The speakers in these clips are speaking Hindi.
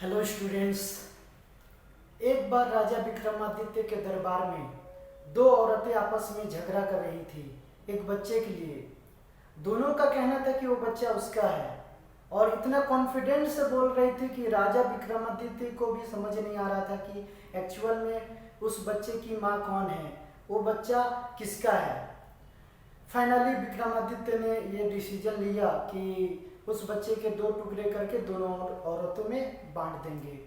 Hello students. एक बार राजा विक्रमादित्य के दरबार में दो औरतें आपस में झगड़ा कर रही थी एक बच्चे के लिए। दोनों का कहना था कि वो बच्चा उसका है और इतना कॉन्फिडेंस से बोल रही थी कि राजा विक्रमादित्य को भी समझ नहीं आ रहा था कि एक्चुअल में उस बच्चे की माँ कौन है, वो बच्चा किसका है। फाइनली विक्रमादित्य ने ये डिसीजन लिया कि उस बच्चे के दो टुकड़े करके दोनों औरतों में बांट देंगे।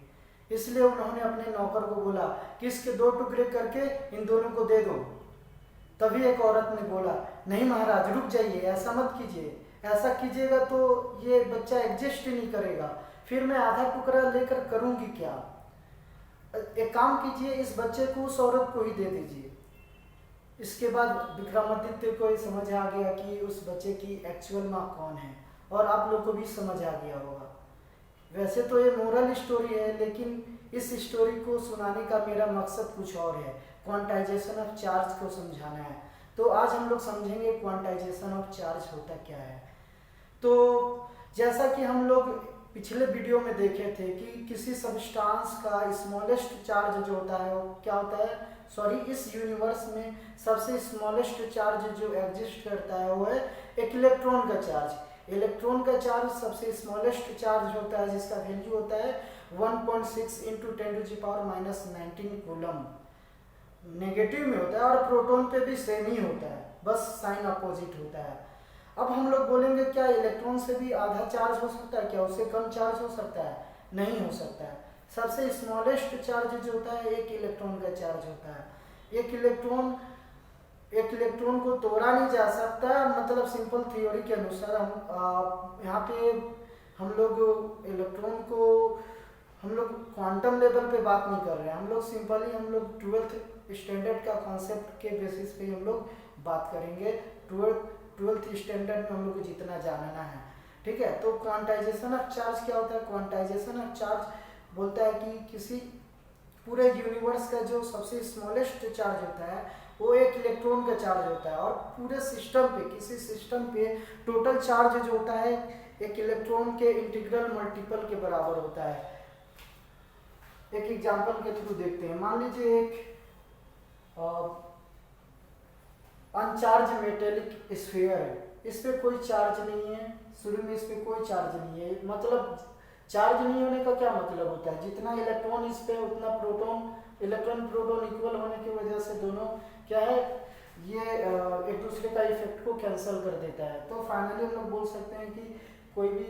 इसलिए उन्होंने अपने नौकर को बोला कि इसके दो टुकड़े करके इन दोनों को दे दो। तभी एक औरत ने बोला, नहीं महाराज रुक जाइए, ऐसा मत कीजिए, ऐसा कीजिएगा तो ये बच्चा एग्जिस्ट ही नहीं करेगा, फिर मैं आधा टुकड़ा लेकर करूँगी क्या। एक काम कीजिए, इस बच्चे को उस औरत को ही दे दीजिए। इसके बाद विक्रमादित्य को ये समझ आ गया कि उस बच्चे की एक्चुअल माँ कौन है और आप लोग को भी समझ आ गया होगा। वैसे तो ये मोरल स्टोरी है, लेकिन इस स्टोरी को सुनाने का मेरा मकसद कुछ और है, क्वांटाइजेशन ऑफ चार्ज को समझाना है। तो आज हम लोग समझेंगे क्वांटाइजेशन ऑफ चार्ज होता क्या है। तो जैसा कि हम लोग पिछले वीडियो में देखे थे कि किसी सब्सटेंस का स्मॉलेस्ट चार्ज जो होता है वो क्या होता है, इस यूनिवर्स में सबसे स्मॉलेस्ट चार्ज जो एग्जिस्ट करता है वो है एक इलेक्ट्रॉन का चार्ज। इलेक्ट्रॉन का चार्ज सबसे स्मॉलेस्ट चार्ज होता है जिसका वैल्यू होता है 1.6 इंटू 10⁻⁻19 कूलम। नेगेटिव में होता है और प्रोटॉन पे भी सेम ही होता है, बस साइन अपोजिट होता है। अब हम लोग बोलेंगे क्या इलेक्ट्रॉन से भी आधा चार्ज हो सकता है, क्या उससे कम चार्ज हो सकता है? नहीं हो सकता है। सबसे स्मॉलेस्ट चार्ज जो होता है एक इलेक्ट्रॉन का चार्ज होता है। एक इलेक्ट्रॉन को तोड़ा नहीं जा सकता, मतलब सिंपल थ्योरी के अनुसार हम यहाँ पे हम लोग इलेक्ट्रॉन को हम लोग क्वांटम लेवल पे बात नहीं कर रहे हैं, हम लोग सिंपली हम लोग 12th स्टैंडर्ड का कॉन्सेप्ट के बेसिस पे हम लोग बात करेंगे। 12th स्टैंडर्ड में हम लोग को जितना जानना है, ठीक है। तो क्वांटाइजेशन ऑफ चार्ज क्या होता है? क्वांटाइजेशन ऑफ चार्ज बोलता है कि किसी पूरे यूनिवर्स का जो सबसे स्मॉलेस्ट चार्ज होता है वो एक इलेक्ट्रॉन का चार्ज होता है, और पूरे सिस्टम पे किसी सिस्टम पे टोटल चार्ज जो होता है एक इलेक्ट्रॉन के इंटीग्रल मल्टीपल के बराबर होता है। एक एग्जांपल के थ्रू देखते हैं। मान लीजिए एक अनचार्ज मेटेलिक स्फीयर है, इस पे कोई चार्ज नहीं है, शुरू में इस पे कोई चार्ज नहीं है। मतलब चार्ज नहीं होने का क्या मतलब होता है, जितना इलेक्ट्रॉन इस पे उतना प्रोटॉन, इलेक्ट्रॉन प्रोटॉन इक्वल होने की वजह से दोनों क्या है, ये एक दूसरे का इफेक्ट को कैंसिल कर देता है। तो फाइनली हम लोग बोल सकते हैं कि कोई भी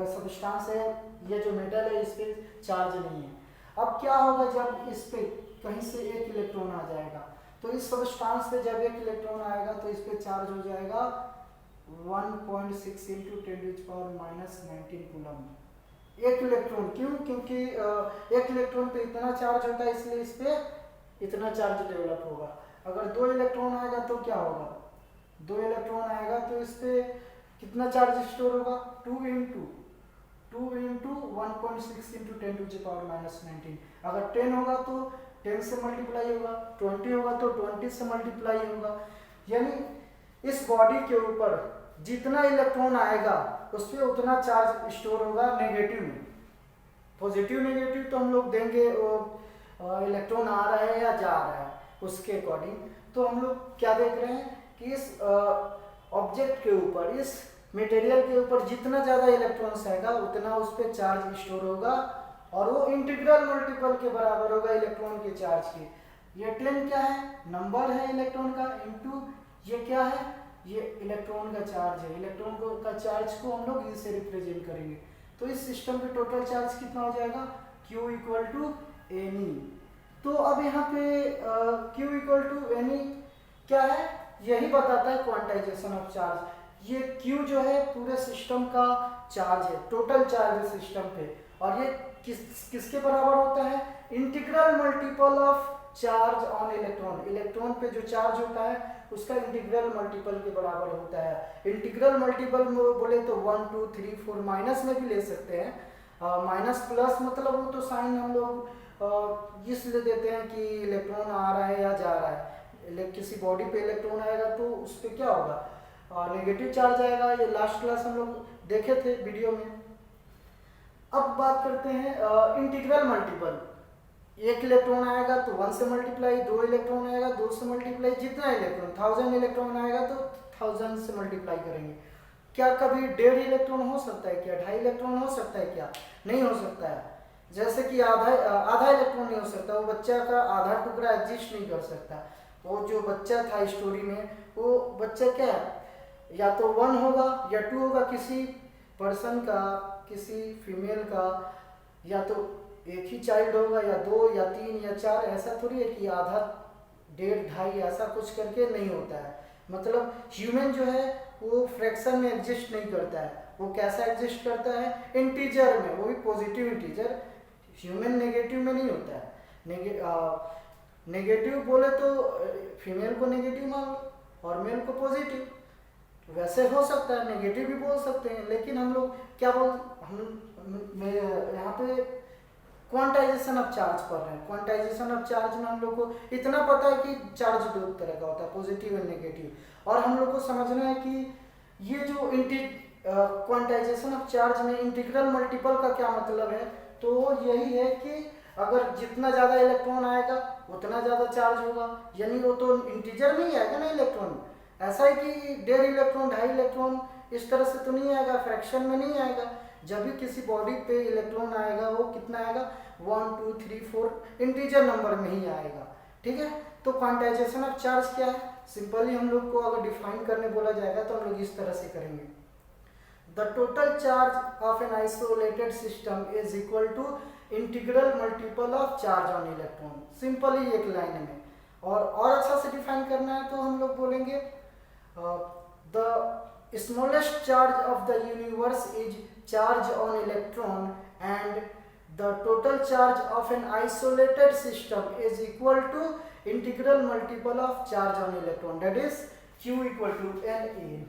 सब्सटेंस है, ये जो मेटल है इस पे चार्ज नहीं है। अब क्या होगा जब इस पे कहीं से एक इलेक्ट्रॉन आ जाएगा, तो इस सब्सटेंस पे जब एक इलेक्ट्रॉन आएगा तो इस पे चार्ज हो जाएगा 1.6 इंटू 10⁻⁻19 कूलम। एक इलेक्ट्रॉन, क्यों? क्योंकि एक इलेक्ट्रॉन पे इतना चार्ज होता है, इसलिए इस पे इतना चार्ज डेवलप होगा। अगर दो इलेक्ट्रॉन आएगा तो क्या होगा, दो इलेक्ट्रॉन आएगा तो इस पे कितना चार्ज स्टोर होगा, 2 इंटू 1.6 इंटू 10⁻⁻19। अगर 10 होगा तो 10 से मल्टीप्लाई होगा, 20 होगा तो 20 से मल्टीप्लाई होगा। यानी इस बॉडी के ऊपर जितना इलेक्ट्रॉन आएगा उस पर उतना चार्ज स्टोर होगा नेगेटिव में। पॉजिटिव नेगेटिव तो हम लोग देंगे इलेक्ट्रॉन आ रहा है या जा रहा है उसके अकॉर्डिंग। तो हम लोग क्या देख रहे हैं कि इस ऑब्जेक्ट के ऊपर, इस मटेरियल के ऊपर जितना ज़्यादा इलेक्ट्रॉन्स आएगा उतना उस पर चार्ज स्टोर होगा, और वो इंटीग्रल मल्टीपल के बराबर होगा इलेक्ट्रॉन के चार्ज के। ये 10 क्या है, नंबर है इलेक्ट्रॉन का, इंटू ये क्या है, ये इलेक्ट्रॉन का चार्ज है। इलेक्ट्रॉन का चार्ज को हम लोग इसे रिप्रेजेंट करेंगे। तो इस सिस्टम पे टोटल चार्ज कितना हो जाएगा, Q इक्वल टू एनी। तो अब यहाँ पे Q इक्वल टू एनी क्या है, यही बताता है क्वांटाइजेशन ऑफ चार्ज। ये Q जो है पूरे सिस्टम का चार्ज है, टोटल चार्ज है सिस्टम पे, और ये किसके बराबर होता है, integral multiple of charge on electron. Electron पे जो चार्ज होता है उसका इंटीग्रल मल्टीपल के बराबर होता है। इंटीग्रल मल्टीपल बोले तो 1 2 3 4 माइनस में भी ले सकते हैं, माइनस प्लस मतलब वो तो साइन हम लोग इसलिए देते हैं कि इलेक्ट्रॉन आ रहा है या जा रहा है। किसी बॉडी पे इलेक्ट्रॉन आएगा तो उस पर क्या होगा, नेगेटिव चार्ज आएगा। ये लास्ट क्लास हम लोग देखे थे वीडियो में। अब बात करते हैं इंटीग्रल मल्टीपल। एक इलेक्ट्रॉन आएगा तो 1 से मल्टीप्लाई, 2 इलेक्ट्रॉन आएगा 2 से मल्टीप्लाई, जितना इलेक्ट्रॉन 1000 इलेक्ट्रॉन आएगा तो 1000 से मल्टीप्लाई करेंगे। क्या कभी 1.5 इलेक्ट्रॉन हो सकता है क्या? 2.5 इलेक्ट्रॉन हो सकता है क्या? नहीं हो सकता है। जैसे कि आधा इलेक्ट्रॉन नहीं हो सकता, वो बच्चा का आधा टुकड़ा एग्जिस्ट नहीं कर सकता। वो जो बच्चा था स्टोरी में, वो बच्चा क्या है, या तो 1 होगा या 2 होगा, किसी पर्सन का, किसी फीमेल का, या तो एक ही चाइल्ड होगा, या 2 या 3 या 4। ऐसा थोड़ी है कि आधा, 1.5, 2.5 ऐसा कुछ करके नहीं होता है। मतलब ह्यूमन जो है वो फ्रैक्शन में एग्जिस्ट नहीं करता है। वो कैसा एग्जिस्ट करता है? इंटीजर में, वो भी पॉजिटिव इंटीजर। ह्यूमन नेगेटिव में नहीं होता है। नेगेटिव बोले तो फीमेल को नेगेटिव मान लो और मेल को पॉजिटिव। वैसे हो सकता है, नेगेटिव भी बोल सकते हैं, लेकिन हम लोग क्या यहाँ पे क्वांटाइजेशन ऑफ चार्ज पढ़ रहे हैं। क्वांटाइजेशन ऑफ चार्ज में हम लोग को इतना पता है कि चार्ज 2 तरह का होता है, पॉजिटिव एंड नेगेटिव। और हम लोग को समझना है कि ये जो क्वांटाइजेशन ऑफ चार्ज में इंटीग्रल मल्टीपल का क्या मतलब है। तो यही है कि अगर जितना ज़्यादा इलेक्ट्रॉन आएगा उतना ज़्यादा चार्ज होगा, यानी वो तो इंटीजर में ही आएगा ना इलेक्ट्रॉन। ऐसा है कि 1.5 इलेक्ट्रॉन, 2.5 इलेक्ट्रॉन इस तरह से तो नहीं आएगा, फ्रैक्शन में नहीं आएगा। जब भी किसी बॉडी पे इलेक्ट्रॉन आएगा वो कितना आएगा? 1 2 3 4 इंटीजर नंबर में ही आएगा। ठीक है, तो क्वांटाइजेशन ऑफ चार्ज क्या है? सिंपली हम लोग को अगर डिफाइन करने बोला जाएगा तो हम लोग इस तरह से करेंगे। The total charge of an isolated system is equal to integral multiple of charge on electron. Simply एक लाइन में। और अच्छा से डिफाइन करना है तो हम लोग बोलेंगे the smallest charge of the universe is charge on electron and the total charge of an isolated system is equal to integral multiple of charge on electron, that is q equal to ne.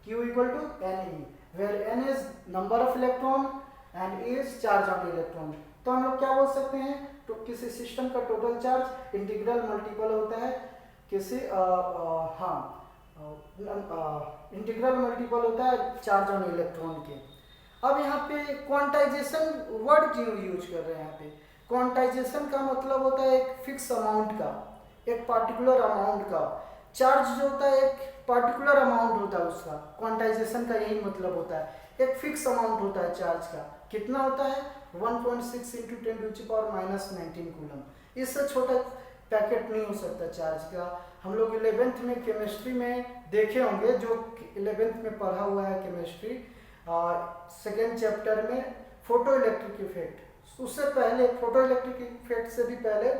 Q equal to ne, where n is number of electron and e is charge on electron. तो हम लोग क्या बोल सकते हैं? तो किसी सिस्टम का टोटल चार्ज इंटीग्रल मल्टीपल होता है किसी इंटीग्रल मल्टीपल होता है चार्ज ऑन इलेक्ट्रॉन के। अब यहाँ पे क्वांटाइजेशन वर्ड क्यों यूज कर रहे हैं? यहाँ पे क्वांटाइजेशन का मतलब होता है एक फिक्स अमाउंट का, एक पार्टिकुलर अमाउंट का। चार्ज जो होता है एक पार्टिकुलर अमाउंट होता है उसका। क्वांटाइजेशन का यही मतलब होता है, एक फिक्स अमाउंट होता है चार्ज का। कितना होता है? 1.6 × 10⁻⁻19 कूलम। इससे छोटा पैकेट नहीं हो सकता चार्ज का। हम लोग 11th में केमिस्ट्री में देखे होंगे, जो 11th में पढ़ा हुआ है केमिस्ट्री, सेकेंड चैप्टर में फोटो इलेक्ट्रिक इफेक्ट। उससे पहले फोटो इलेक्ट्रिक इफेक्ट से भी पहले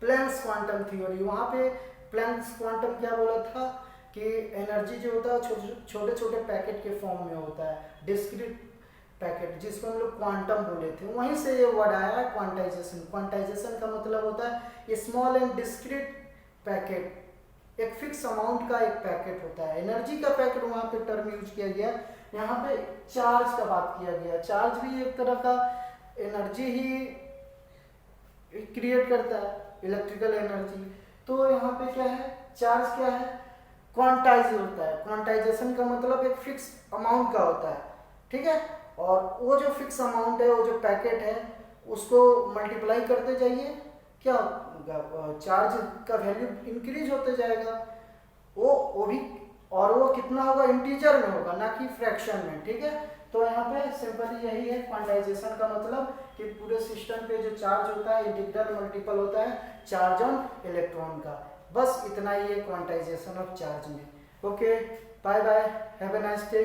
प्लैंक्स क्वांटम थ्योरी। वहाँ पे प्लैंक्स क्वांटम क्या बोला था कि एनर्जी जो होता है छोटे छोटे पैकेट के फॉर्म में होता है, डिस्क्रीट पैकेट, जिसको हम लोग क्वांटम बोले थे। वहीं से ये वर्ड आया है क्वांटाइजेशन। क्वांटाइजेशन का मतलब होता है स्मॉल एंड डिस्क्रीट पैकेट, एक फिक्स अमाउंट का एक पैकेट होता है। एनर्जी का पैकेट वहाँ पे टर्म यूज किया गया। यहाँ पे चार्ज का बात किया गया। चार्ज भी एक तरह का एनर्जी ही क्रिएट करता है, इलेक्ट्रिकल एनर्जी। तो यहाँ पे क्या है? चार्ज क्या है? क्वांटाइज होता है। क्वांटाइजेशन का मतलब एक फिक्स अमाउंट का होता है, ठीक है। और वो जो फिक्स अमाउंट है, वो जो पैकेट है, उसको मल्टीप्लाई करते जाइए, क्या चार्ज का वैल्यू इंक्रीज होते जाएगा। वो भी, और वो कितना होगा? इंटीजर में होगा, ना कि फ्रैक्शन में, ठीक है। तो यहाँ पे सिंपली यही है क्वांटाइजेशन का मतलब कि पूरे सिस्टम पे जो चार्ज होता है इंटीग्रल मल्टीपल होता है चार्ज ऑन इलेक्ट्रॉन का। बस इतना ही है क्वांटाइजेशन ऑफ चार्ज में। Okay, bye bye, have a nice day.